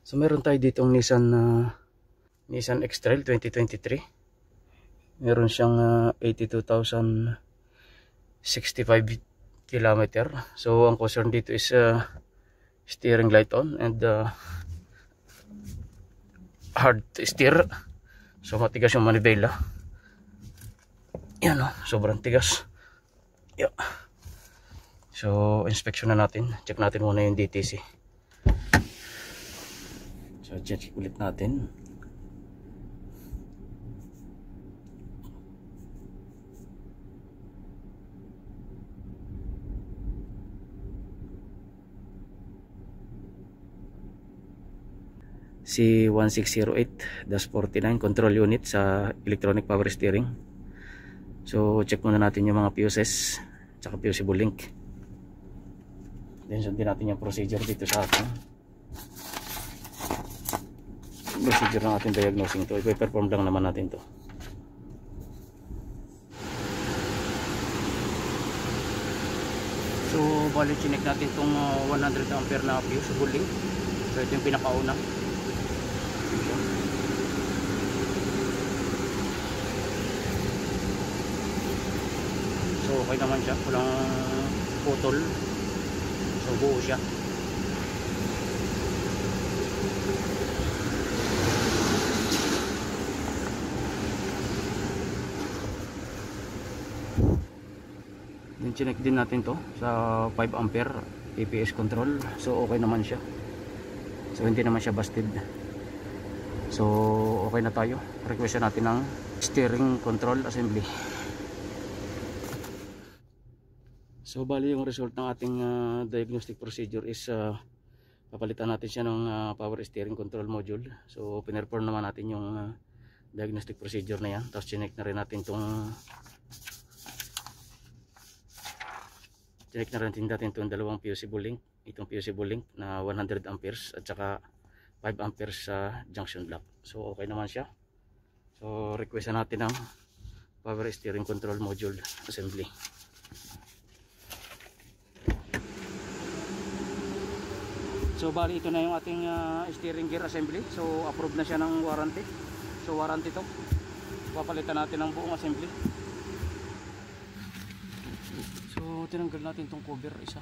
So meron tayo ditong Nissan X-Trail 2023. Meron siyang 82,065 kilometer. So ang concern dito is steering light on and hard to steer. So matigas yung manibela. Yan sobrang tigas. Yeah. So inspection na natin. Check natin muna yung DTC. So check ulit natin. C1608-49 control unit sa electronic power steering. So check muna natin yung mga fuses tsaka fusible link. Then sundin natin yung procedure dito sa atin. Procedure ng ating diagnosing to. I-perform lang naman natin to. So bali chinek natin tong 100 ampere na fusible link. So ito yung pinakauna. So okay naman siya, walang putol. So buo siya. Then chinek din natin to sa 5 ampere APS control. So okay naman siya. So hindi naman siya busted. So okay na tayo. Request natin ng steering control assembly. So bali yung result ng ating diagnostic procedure is papalitan natin siya ng power steering control module. So pinerform naman natin yung diagnostic procedure na yan. Tapos chinek na rin natin itong dalawang fusible link. Itong fusible link na 100 amperes at saka 5 amperes sa junction block. So okay naman siya. So request natin ng power steering control module assembly. So bali ito na yung ating steering gear assembly. So approved na siya ng warranty. So warranty to. Papalitan natin ng buong assembly. So tinanggal natin tong cover isa.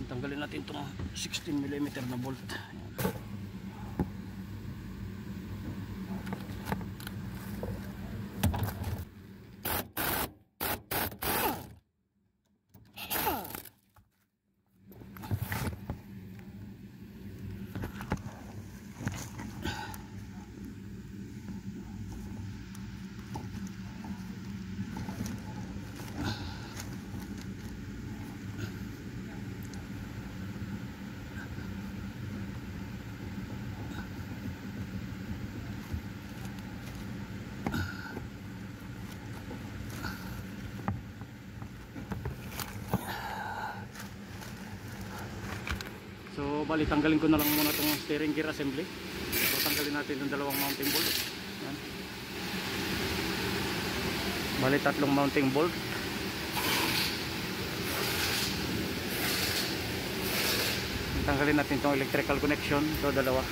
Tanggalin natin tong 16mm na bolt. Ayan. So bali tanggalin ko na lang muna itong steering gear assembly. So tanggalin natin itong dalawang mounting bolt. Yan. Bali tatlong mounting bolt. Tanggalin natin itong electrical connection. So dalawa.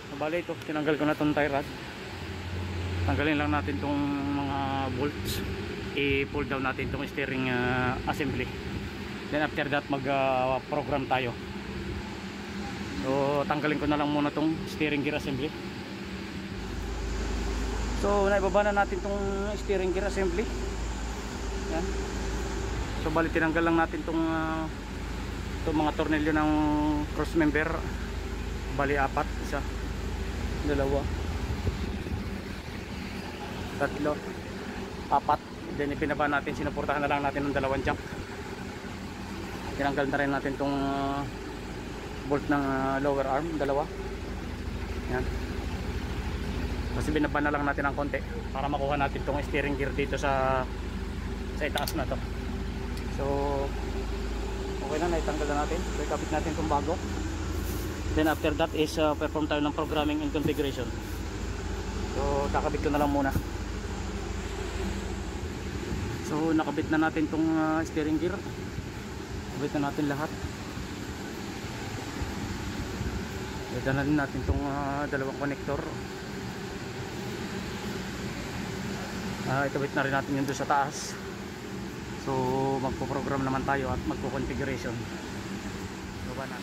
So bali ito, tinanggal ko na itong tie rod. Tanggalin lang natin itong mga bolts. I-pull down natin itong steering assembly. Then after that mag-program tayo. So tanggalin ko na lang muna tong steering gear assembly. So naibaba na natin tong steering gear assembly. Yan. So bali tinanggal lang natin tong mga tornilyo ng cross member. Bali 4, isa, dalawa, tatlo, 4. Then ipinaba natin, sinuportahan na lang natin ng dalawang jack. Tinanggal na rin natin tong bolt ng lower arm, dalawa. Yan. Kasi binaba na lang natin ng konti para makuha natin tong steering gear dito sa itaas na to. So okay na, naitanggal na natin. So ikabit natin tong bago. Then after that is perform tayo ng programming and configuration. So kakabit ko na lang muna. So nakabit na natin tong steering gear. Kabit na natin lahat. Dadalhin natin itong dalawang connector. Itawit na rin natin yun doon sa taas. So magpo-program naman tayo at magpo-configuration. Baba na.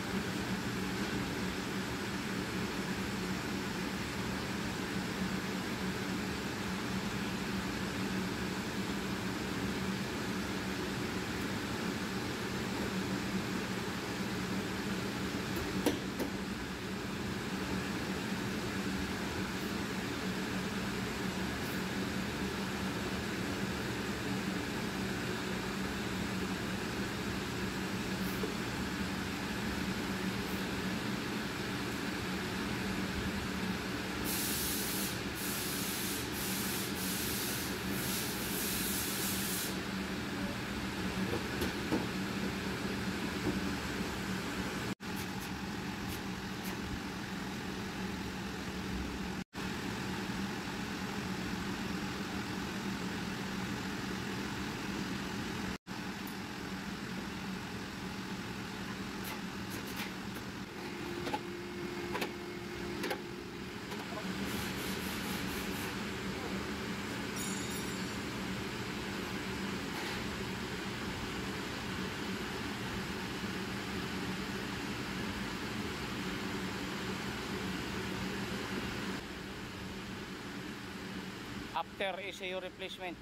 After ECU replacement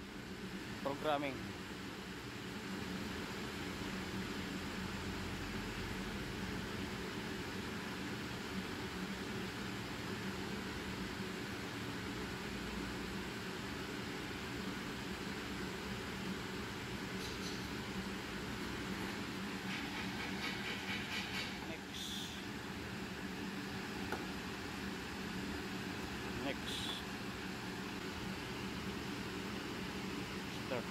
programming. Next start.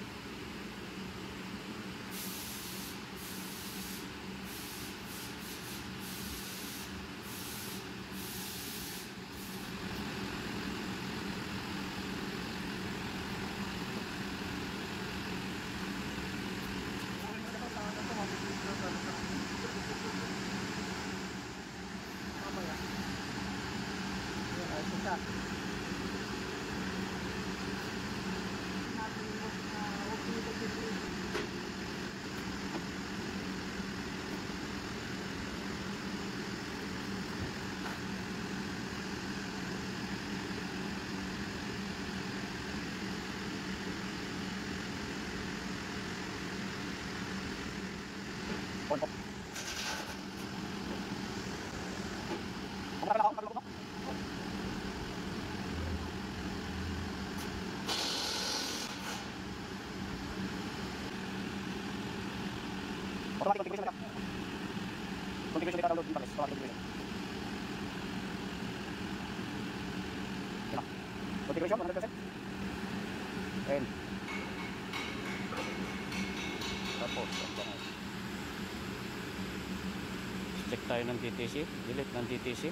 Automatic configuration na. Configuration dito download interface. Automatic configuration. Configuration 100%. And tapos check tayo ng TTC, delete ng TTC.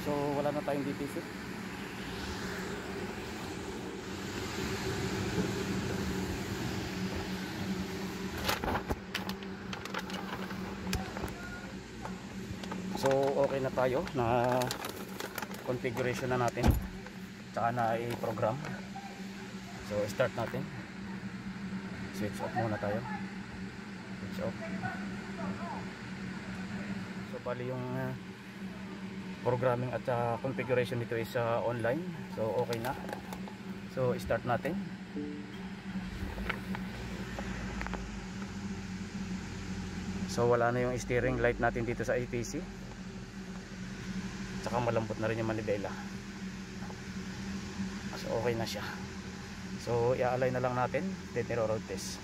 So wala na tayong DTC. So okay na tayo na configuration na natin. Tsaka na i-program. So start natin. Switch off muna tayo. Switch off. So bali yung programming at configuration nito is online. So okay na. So start natin. So wala na yung steering light natin dito sa APC. Tsaka malambot na rin yung manibela. So okay na siya. So i-align na lang natin. Then i-road test.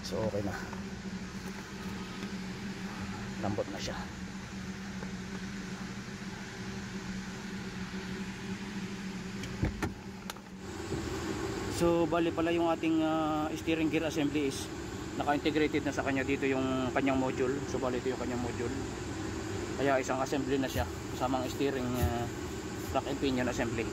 So okay na. Lambot na siya. So bali pala yung ating steering gear assembly is naka-integrated na sa kanya dito yung kanyang module. So bali ito yung kanyang module. Kaya isang assembly na siya kasamang steering rack and pinion assembly.